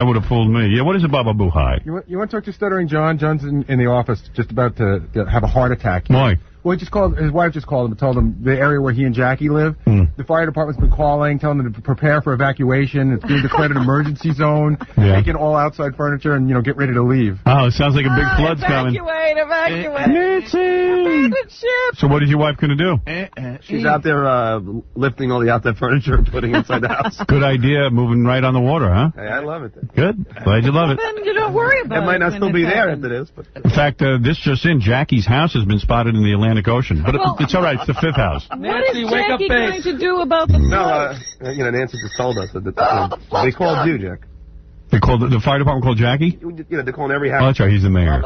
That would have fooled me. Yeah, what is it, Baba Buhai? You want to talk to Stuttering John? John's in the office, just about to have a heart attack. Why? Well, his wife just called him and told him the area where he and Jackie live. The fire department's been calling, telling them to prepare for evacuation. It's being declared an emergency zone. Taking all outside furniture and, get ready to leave. Oh, it sounds like a big flood's coming. Evacuate. Nancy! So what is your wife going to do? She's out there lifting all the outside furniture and putting it inside the house. Good idea, moving right on the water, huh? Hey, I love it. Good. Glad you love it. Then you don't worry about it. It might not still be there after this. But. In fact, this just in, Jackie's house has been spotted in the Atlantic Ocean. But it's all right. It's the fifth house. What is Jackie going to do about the flood? No, Nancy just told us that they called you, Jack. They called the fire department called Jackie? They're calling every house. Oh, that's right. He's the mayor.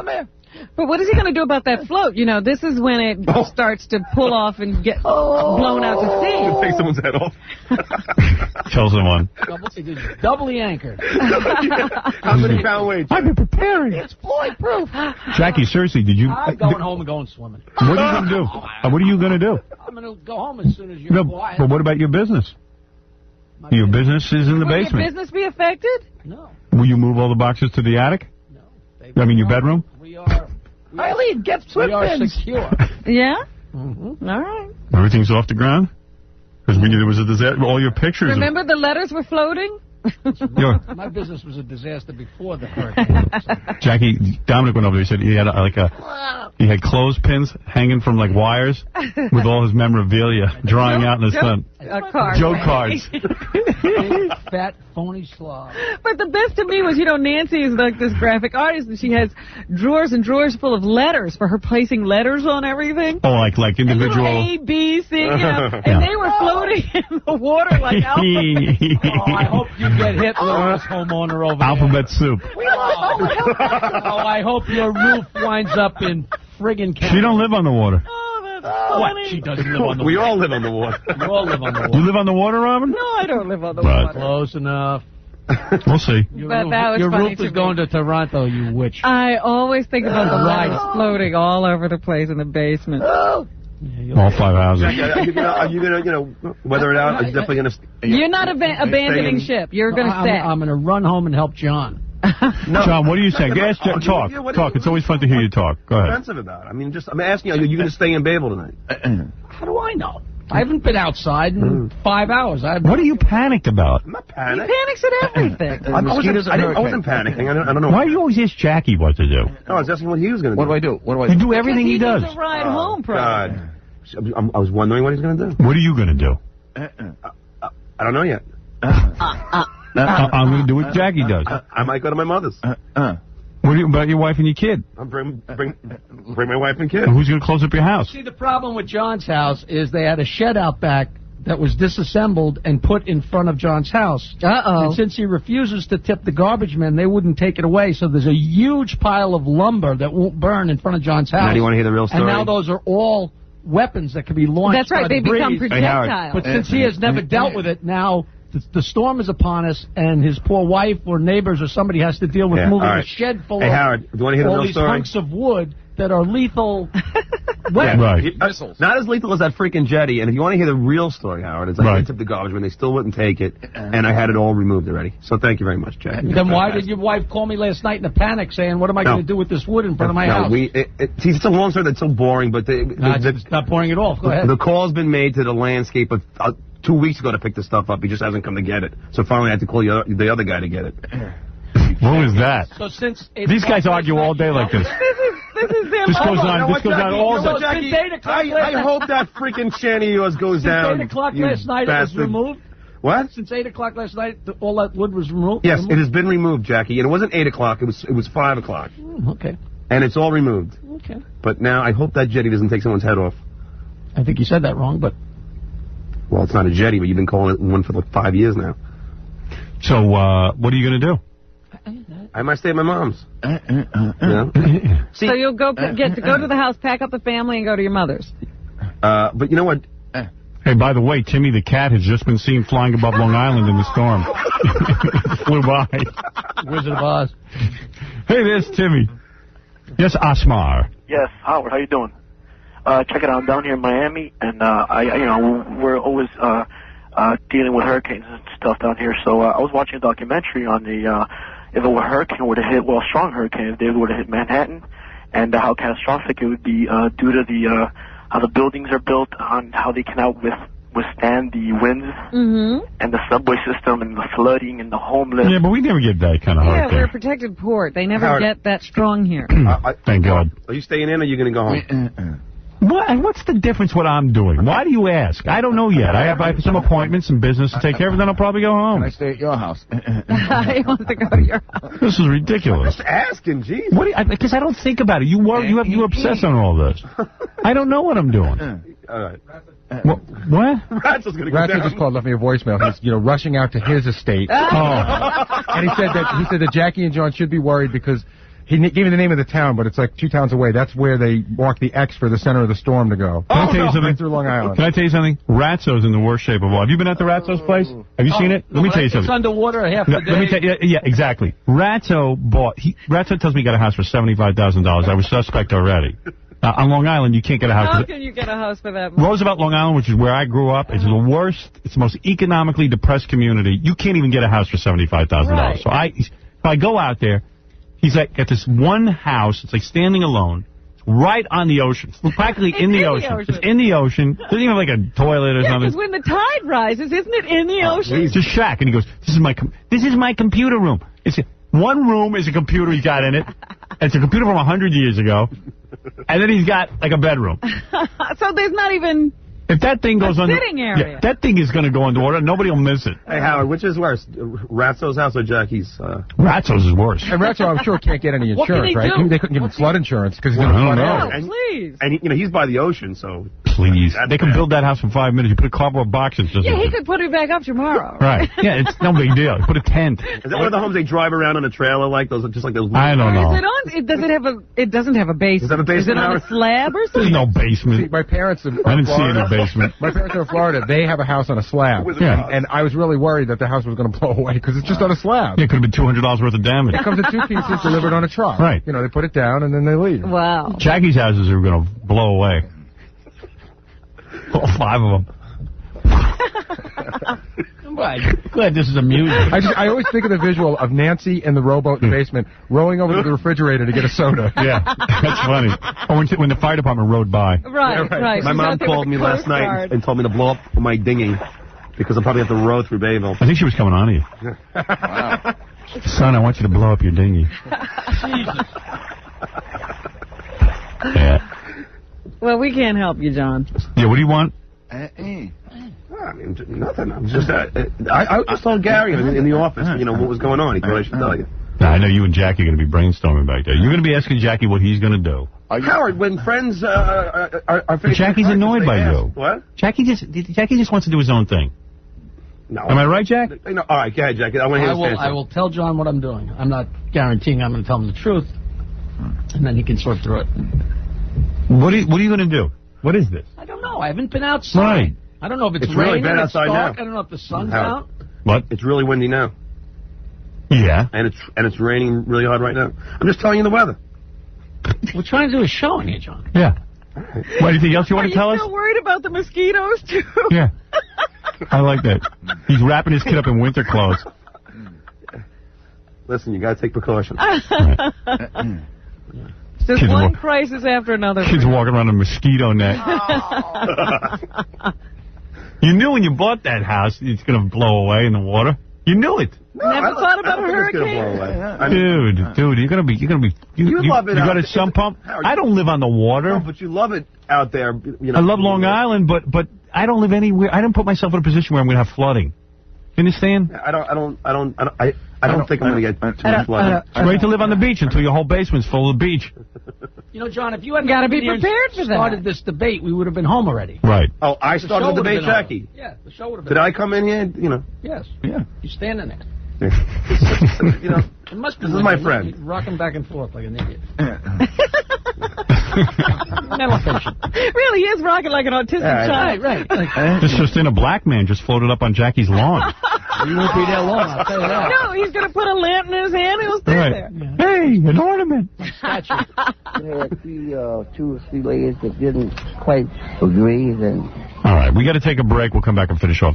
But what is he going to do about that float? This is when it starts to pull off and get blown out to sea. Take someone's head off. Tell someone. Doubly anchored. How many pound weight? I've been preparing. It's Floyd-proof. Jackie, seriously, did you... I'm going home and going swimming. What are you going to do? What are you going to do? I'm going to go home as soon as you're quiet. But what about your business? Your business is in the basement. Will your business be affected? No. Will you move all the boxes to the attic? No. I mean, your bedroom? We are... Eileen, get swift. We are secure. Yeah? All right. Everything's off the ground? Because there was a disaster. All your pictures... Remember the letters were floating? My business was a disaster before the hurricane. Jackie, Dominic went over there. He said he had he had clothespins hanging from wires with all his memorabilia drying out in the sun. Joke cards. Big, fat, phony slob. But the best to me was, Nancy is like this graphic artist, and she has drawers and drawers full of letters for her placing letters on everything. Oh, like individual. A, B, C, and they were floating in the water like alphabet. I hope you get hit with this homeowner over Alphabet soup. I hope your roof winds up in friggin' Canada. She don't live on the water. Oh, that's funny. What? She doesn't live on the water. We all live on the water. We all live on the water. You live on the water, Robin? No, I don't live on the water. Close enough. We'll see. Your roof is going to Toronto, you witch. I always think about the letters floating all over the place in the basement. All 5 houses. Are you gonna, weather it out? Are you definitely gonna? You're not abandoning ship. You're gonna stay. I'm gonna run home and help John. No. John, what are you saying? Yes, talk. Talk. It's always fun to hear you talk. Go ahead. What's offensive about? I'm asking you. Are you gonna stay in Babel tonight? How do I know? I haven't been outside in 5 hours. What are you panicked about? I'm not panicked. He panics at everything. I wasn't panicking. I don't know. Why do you always ask Jackie what to do? No, I was asking what he was gonna do. What do I do? You do everything he does. He ride home, probably. God. I was wondering what he's going to do. What are you going to do? I don't know yet. I'm going to do what Jackie does. I might go to my mother's. What about your wife and your kid? I'll bring my wife and kid. And who's going to close up your house? See, the problem with John's house is they had a shed out back that was disassembled and put in front of John's house. And since he refuses to tip the garbage men, they wouldn't take it away. So there's a huge pile of lumber that won't burn in front of John's house. Now do you want to hear the real story? And now those are all weapons that can be launched. That's right, they become projectiles. But since he has never dealt with it, now the storm is upon us, and his poor wife or neighbors or somebody has to deal with moving a shed full of Howard, do you want to hear the all real these story? hunks of wood that are lethal weapons. Right. Not as lethal as that freaking jetty. And if you want to hear the real story, Howard, it's I tipped the garbage when they still wouldn't take it, and I had it all removed already. So thank you very much, Jack. Then why did your wife call me last night in a panic saying, what am I going to do with this wood in front of my house? See, it's a long story that's so boring, but... it's not boring at all. Go ahead. The call's been made to the landscape 2 weeks ago to pick the stuff up. He just hasn't come to get it. So finally I had to call the other guy to get it. What was that? So since these guys argue all day like this. This goes on all day. I hope that freaking shanty of yours goes down. Since 8 o'clock last night it was removed? What? Since 8 o'clock last night, all that wood was removed? Yes, it has been removed, Jackie. And it wasn't 8 o'clock. It was 5 o'clock. Okay. And it's all removed. Okay. But now I hope that jetty doesn't take someone's head off. I think you said that wrong, but... Well, it's not a jetty, but you've been calling it one for like 5 years now. So, what are you going to do? I might stay at my mom's. So you'll go to the house, pack up the family, and go to your mother's. But you know what? Hey, by the way, Timmy the cat has just been seen flying above Long Island in the storm. Flew by. Wizard of Oz. Hey, there's Timmy. Yes, Asmar. Yes, Howard, how you doing? Check it out. I'm down here in Miami, and we're always dealing with hurricanes and stuff down here. So I was watching a documentary on the if a hurricane were to hit, well, a strong hurricane, if they were to hit Manhattan, and how catastrophic it would be due to the how the buildings are built, on how they cannot withstand the winds, and the subway system, and the flooding, and the homeless. Yeah, but we never get that kind of hurricane. Yeah, we're a protected port. They never get that strong here. Thank God. Are you staying in, or are you going to go home? What's the difference what I'm doing? Why do you ask? I don't know yet. I have some appointments and business to take care of, and then I'll probably go home. Can I stay at your house? He wants to go to your house. This is ridiculous. Just asking, geez. Because I don't think about it. You obsess on all this. I don't know what I'm doing. All right. What? Ratzo's going to go down. Ratzo just called, left me a voicemail. He's, rushing out to his estate. And he said that Jackie and John should be worried because he gave me the name of the town, but it's like 2 towns away. That's where they mark the X for the center of the storm to go. Can I tell you something? Right through Long Island. Can I tell you something? Ratzo's in the worst shape of all. Have you been at the Ratzo's place? Have you seen it? Let me tell you something. It's underwater half the day. Let me tell you, yeah, exactly. Ratzo tells me he got a house for $75,000. I was suspect already. On Long Island, you can't get a house. How can you get a house for that much? Roosevelt, Long Island, which is where I grew up, is the worst. It's the most economically depressed community. You can't even get a house for $75,000. Right. So if I go out there, he's like got this one house. It's like standing alone. It's right on the ocean. It's practically in the ocean. It's in the ocean. Doesn't even have like a toilet or something. Because when the tide rises, isn't it in the ocean? It's a shack, and he goes, "This is my computer room." One room is a computer he's got in it. It's a computer from 100 years ago. And then he's got, like, a bedroom. So there's not even if that thing goes under, sitting area. Yeah, that thing is going to go underwater. Nobody will miss it. Hey, Howard, which is worse, Ratzo's house or Jackie's? Ratzo's is worse. And Ratzo, I'm sure, can't get any insurance, right? Do? They couldn't give him flood insurance because he's I don't know. Oh, please. And he's by the ocean, so... Please. They can build that house in 5 minutes. You put a cardboard box in. Yeah, he could put it back up tomorrow. Right. Yeah, it's no big deal. You put a tent. Is that one of the homes they drive around on a trailer like those? Just like those. I don't know. It doesn't have a basement. Is that a basement? Is it on a slab or something? There's no basement. See, my parents in I didn't Florida, see any basement. My parents are in Florida. They have a house on a slab. Yeah. And I was really worried that the house was going to blow away because it's just on a slab. Yeah, it could have been $200 worth of damage. It comes in 2 pieces delivered on a truck. Right. They put it down and then they leave. Wow. Jackie's houses are going to blow away. All 5 of them. I'm glad this is amusing. I always think of the visual of Nancy in the rowboat in the basement rowing over to the refrigerator to get a soda. Yeah, that's funny. Or when the fire department rode by. Right. My mom called me last night and told me to blow up my dinghy because I'll probably have to row through Bayville. I think she was coming on to you. Wow. Son, I want you to blow up your dinghy. Jesus. Yeah. Well, we can't help you, John. Yeah, what do you want? I mean, nothing. I'm just, I just told Gary in the office, what was going on. He thought I should tell you. Now, I know you and Jackie are going to be brainstorming back there. You're going to be asking Jackie what he's going to do. Howard, when friends are facing Jackie's annoyed by you. What? Jackie just wants to do his own thing. No. Am I right, Jack? No, all right, go ahead, Jackie. I want to hear his I will tell John what I'm doing. I'm not guaranteeing I'm going to tell him the truth, and then he can sort through it. What are you going to do? What is this? I don't know. I haven't been outside. Right. I don't know if it's really raining. bad outside it's dark. now. I don't know if the sun's Howard. out. What? It's really windy now. Yeah. And it's raining really hard right now. I'm just telling you the weather. We're trying to do a show in here, John. Yeah. What, anything else you want to tell Are us? you still worried about the mosquitoes, too? Yeah. I like that. He's wrapping his kid up in winter clothes. Listen, you got to take precautions. Just one crisis after another. Kids walking around in a mosquito net. You knew when you bought that house it's going to blow away in the water. You knew it. Never thought about a hurricane. Dude, you're gonna be. You love it. You got a sump pump. I don't live on the water. No, but you love it out there. I love Long Island, but I don't live anywhere. I don't put myself in a position where I'm gonna have flooding. You understand? I don't think I'm gonna get too much flooding. Wait to live on the beach until your whole basement's full of the beach. John, if you hadn't got to be prepared for that. Started this debate, we would have been home already. Right. Oh, I started the debate, Jackie. Yeah, the show would have been. Did I come in here? Yes. Yeah. You're standing there. It must be. This is my friend. You're rocking back and forth like an idiot. Really, he is rocking like an autistic child. Right. This Justina Black man just floated up on Jackie's lawn. You won't be there long, I'll tell you that. No, he's going to put a lamp in his hand and he'll stay there. Yeah. Hey, an ornament. Statue. There were 2 or 3 ladies that didn't quite agree. Then. All right, we got to take a break. We'll come back and finish off.